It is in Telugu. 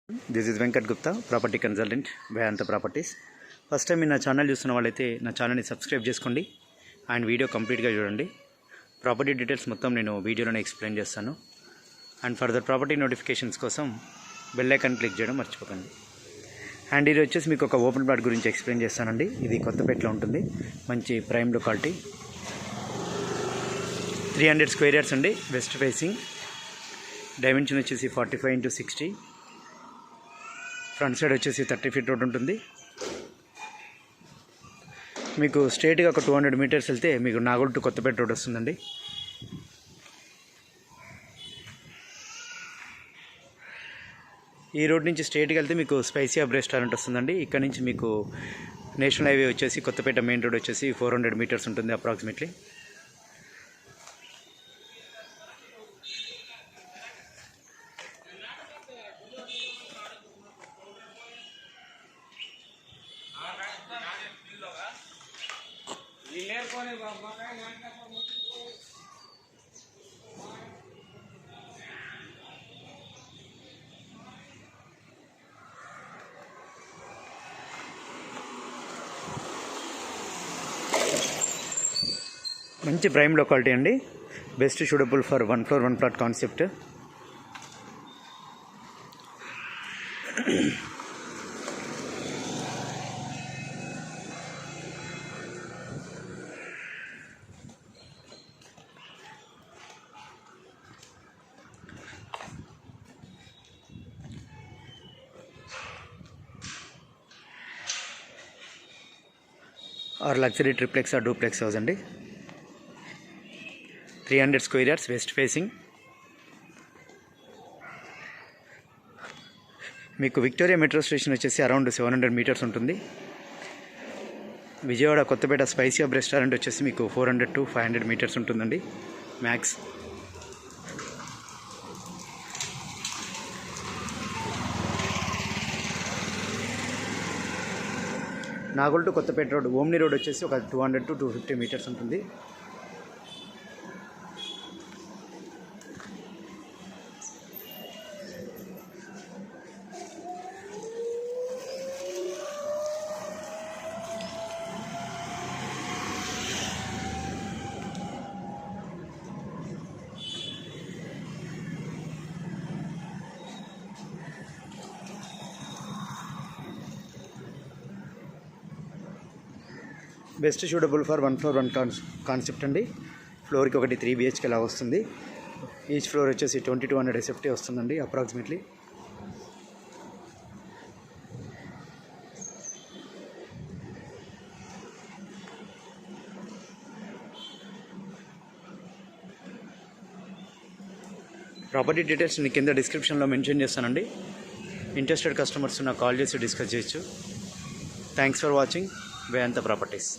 This is Venkat Gupta, property consultant, Vedanta properties. First time మీరు నా ఛానల్ చూస్తున్న వాళ్ళైతే నా ఛానల్ని సబ్స్క్రైబ్ చేసుకోండి అండ్ వీడియో కంప్లీట్గా చూడండి. ప్రాపర్టీ డీటెయిల్స్ మొత్తం నేను వీడియోలోనే ఎక్స్ప్లెయిన్ చేస్తాను. అండ్ ఫర్దర్ ప్రాపర్టీ నోటిఫికేషన్స్ కోసం బెల్ ఐకాన్ క్లిక్ చేయడం మర్చిపోకండి. అండ్ ఇది వచ్చేసి మీకు ఒక ఓపెన్ ప్లాట్ గురించి ఎక్స్ప్లెయిన్ చేస్తానండి. ఇది కొత్తపేటలో ఉంటుంది, మంచి ప్రైమ్ లొకాలిటీ, 300 స్క్వేర్ యార్డ్స్ అండి. వెస్ట్ ఫేసింగ్, డైమెన్షన్ వచ్చేసి 45x60, ఫ్రంట్ సైడ్ వచ్చేసి 30 ఫీట్ రోడ్ ఉంటుంది. మీకు స్ట్రేట్గా ఒక 200 మీటర్స్ వెళ్తే మీకు నాగోల్ టు కొత్తపేట రోడ్ వస్తుందండి. ఈ రోడ్ నుంచి స్ట్రేట్గా వెళ్తే మీకు స్పైసీ హబ్ రెస్టారెంట్ వస్తుందండి. ఇక్కడ నుంచి మీకు నేషనల్ హైవే వచ్చేసి కొత్తపేట మెయిన్ రోడ్ వచ్చేసి 400 మీటర్స్ ఉంటుంది అప్రాక్సిమేట్లీ. మంచి ప్రైమ్ లొకాలిటీ అండి. Best suitable for 1 floor 1 plot concept. Or luxury triplex or duplex house అండి. 300 స్క్వేర్ యార్డ్స్, వెస్ట్ ఫేసింగ్. మీకు విక్టోరియా మెట్రో స్టేషన్ వచ్చేసి అరౌండ్ 700 మీటర్స్ ఉంటుంది. Vijayawada Kothapeta spicy hub restaurant వచ్చేసి మీకు 400 to 500 మీటర్స్ ఉంటుందండి max. Nagole to Kothapeta road, omni road వచ్చేసి ఒక 200 to 250 మీటర్స్ ఉంటుంది. Best suitable for 1 floor 1 concept అండి. ఫ్లోర్కి ఒకటి 3 BHK అలా వస్తుంది. ఈచ్ ఫ్లోర్ వచ్చేసి 2200 SFT వస్తుందండి అప్రాక్సిమేట్లీ. ప్రాపర్టీ డీటెయిల్స్ నేను కింద డిస్క్రిప్షన్లో మెన్షన్ చేస్తానండి. ఇంట్రెస్టెడ్ కస్టమర్స్ నాకు కాల్ చేసి డిస్కస్ చేయొచ్చు. Thanks for watching Vedanta properties.